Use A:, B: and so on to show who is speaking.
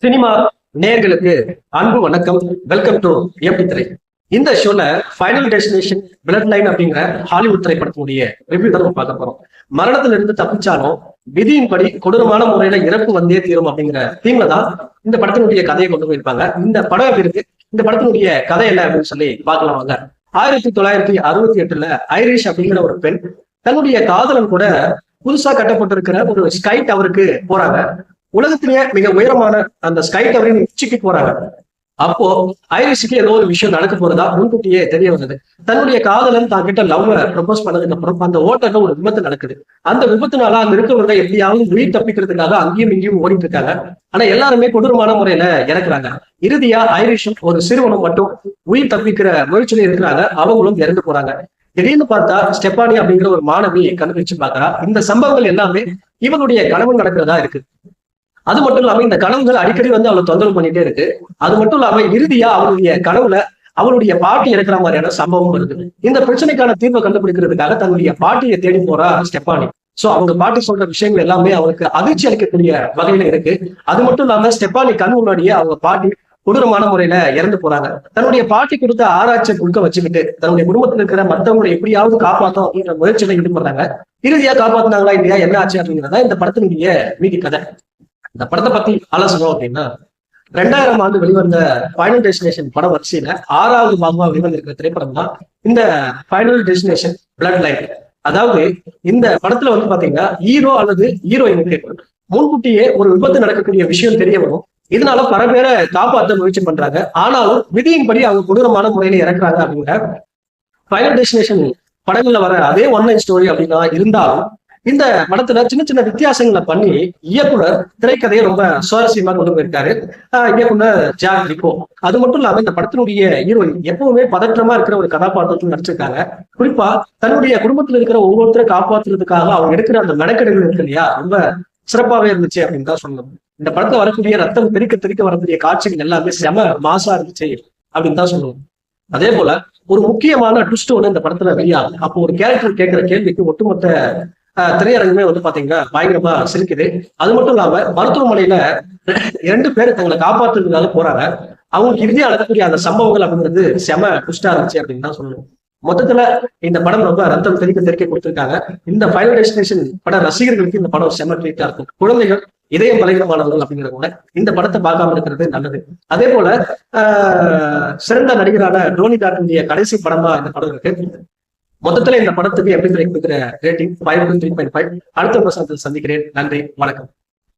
A: Cinema நேயர்களுக்கு அன்பு வணக்கம். வெல்கம் டு எப்படி திரை. இந்த ஷோல ஃபைனல் டெஸ்டினேஷன் பிளட் லைன் அப்படிங்கிற ஹாலிவுட் திரைப்படத்தினுடைய ரிவ்யூ தான் நம்ம பார்க்க போறோம். மரணத்துல இருந்து தப்பிச்சாலும் விதியின்படி கொடூரமான முறையில இறப்பு வந்தே தீரும் அப்படிங்கிற தீம்ல தான் இந்த படத்தினுடைய கதையை கொண்டு போயிருப்பாங்க. இந்த படம் எப்படி இருக்கு, இந்த படத்தினுடைய கதை என்ன அப்படின்னு சொல்லி பார்க்கலாம் வாங்க. 1968 ஐரிஷ் அப்படிங்கிற ஒரு பெண் தன்னுடைய காதலன் கூட புதுசா கட்டப்பட்டிருக்கிற ஒரு ஸ்கை டவருக்கு போறாங்க. உலகத்திலேயே மிக உயரமான அந்த ஸ்கை டவரின் உச்சிக்கு போறாங்க. அப்போ ஐரிஷுக்கு ஏதோ ஒரு விஷயம் நடக்க போறதா முன்கூட்டியே தெரிய வந்தது. தன்னுடைய காதலன் தான் கிட்ட லவ் ப்ரப்போஸ் பண்ணதுக்கு அப்புறம் அந்த ஓட்டர்ல ஒரு விபத்து நடக்குது. அந்த விபத்துனால அங்க இருக்கிறவங்க எப்படியாவது உயிர் தப்பிக்கிறதுக்காக அங்கேயும் இங்கேயும் ஓடிட்டு இருக்காங்க. ஆனா எல்லாருமே கொடூரமான முறையில இறக்குறாங்க. இறுதியா ஐரிஷும் ஒரு சிறுவனும் மட்டும் உயிர் தப்பிக்கிற முயற்சியில இருக்கிறாங்க. அவங்களும் இறந்து போறாங்க. திடீர்னு பார்த்தா ஸ்டெப்பானி அப்படிங்கிற ஒரு மாணவி கண்டுபிடிச்சு பாக்குறா. இந்த சம்பவங்கள் எல்லாமே இவனுடைய கனவு நடக்கிறதா இருக்கு. அது மட்டும் இல்லாம இந்த கனவுகள் அடிக்கடி வந்து அவளை தொந்தரவு பண்ணிட்டே இருக்கு. அது மட்டும் இல்லாம இறுதியா அவளுடைய கனவுல அவளுடைய பாட்டி இருக்கிற மாதிரியான சம்பவம் வருது. இந்த பிரச்சனைக்கான தீர்வை கண்டுபிடிக்கிறதுக்காக தன்னுடைய பாட்டியை தேடி போறா ஸ்டெப்பானி. சோ அவங்க பாட்டி சொல்ற விஷயங்கள் எல்லாமே அவளுக்கு அதிர்ச்சி அளிக்கக்கூடிய வகையில இருக்கு. அது மட்டும் இல்லாம ஸ்டெப்பானி கண் முன்னாடியே அவங்க பாட்டி கொடூரமான முறையில இறந்து போறாங்க. தன்னுடைய பாட்டி கொடுத்த ஆராய்ச்சியை குடுக்க வச்சுக்கிட்டு தன்னுடைய குடும்பத்தில் இருக்கிற மத்தவங்களை எப்படியாவது காப்பாத்தோம் அப்படின்ற முயற்சியில ஈடுபடுறாங்க. இறுதியா காப்பாத்தினாங்களா இல்லையா, என்ன ஆச்சு அப்படிங்கிறதா இந்த படத்தினுடைய மீதி கதை. இந்த படத்தை பத்தி ஆலோசனை அப்படின்னா, 2000 ஆண்டு வெளிவந்த ஃபைனல் டெஸ்டினேஷன் படம் வரிசையில 6வது பாகமா வெளிவந்திருக்கிற திரைப்படம் தான் இந்த ஃபைனல் டெஸ்டினேஷன் பிளட் லைன். அதாவது இந்த படத்துல வந்து பாத்தீங்கன்னா ஹீரோ அல்லது ஹீரோயினுக்கு முன்கூட்டியே ஒரு விபத்து நடக்கக்கூடிய விஷயம் தெரிய வரும். இதனால பல பேரை காப்பாற்ற முயற்சி பண்றாங்க. ஆனாலும் விதியின்படி அவங்க கொடூரமான முறையில இறக்குறாங்க. அப்படிங்கிற ஃபைனல் டெஸ்டினேஷன் படங்கள்ல வர அதே ஒன்லைன் ஸ்டோரி அப்படின்னா இருந்தாலும் இந்த படத்துல சின்ன சின்ன வித்தியாசங்களை பண்ணி இயக்குனர் திரைக்கதையை ரொம்ப சுவாரஸ்யமா கொண்டு போயிருக்காரு. இயக்குனர் ஜாக் ரிக்கோ. அது மட்டும் இல்லாம இந்த படத்தினுடைய ஹீரோயின் எப்பவுமே பதற்றமா இருக்கிற ஒரு கதாபாத்திரத்தில் நடிச்சிருக்காங்க. குறிப்பா தன்னுடைய குடும்பத்துல இருக்கிற ஒவ்வொருத்தரை காப்பாற்றுறதுக்காக அவங்க எடுக்கிற அந்த மெனக்கெடுகள் இருக்கு இல்லையா, ரொம்ப சிறப்பாவே இருந்துச்சு அப்படின்னு தான் சொல்லணும். இந்த படத்துல வரக்கூடிய ரத்தம் தெறிக்க வரக்கூடிய காட்சிகள் எல்லாமே செம மாசா இருந்துச்சு அப்படின்னு தான் சொல்லுவோம். அதே போல ஒரு முக்கியமான ட்விஸ்ட் ஒன்று இந்த படத்துல வெளியாகும். அப்போ ஒரு கேரக்டர் கேட்கிற கேள்விக்கு ஒட்டுமொத்த திரையரங்குமே வந்து பாத்தீங்கன்னா பயங்கரமா சிரிக்குது. அது மட்டும் இல்லாம மருத்துவமனையில 2 பேர் தங்களை காப்பாற்றுறதுக்காக போறாங்க. அவங்களுக்கு இறுதியா நடக்கக்கூடிய அந்த சம்பவங்கள் அப்படிங்கிறது செம ட்விஸ்டா இருந்துச்சு அப்படின்னு தான் சொல்லணும். மொத்தத்துல இந்த படம் ரொம்ப ரத்தம் தெறிக்க கொடுத்திருக்காங்க. இந்த ஃபைனல் டெஸ்டினேஷன் பட ரசிகர்களுக்கு இந்த படம் செம ட்ரீட்டா இருக்கும். குழந்தைகள் இதயம் பலகீனமானவர்கள் அப்படிங்கிறத கூட இந்த படத்தை பார்க்காம இருக்கிறது நல்லது. அதே போல சிறந்த நடிகரான டோனி டாட்டனுடைய கடைசி படமா இந்த படம் இருக்கு. மொத்தத்துல இந்த படத்துக்கு எப்படி கொடுக்கிற ரேட்டிங் 5.3.5. அடுத்த பிரசாதத்தில் சந்திக்கிறேன். நன்றி, வணக்கம்.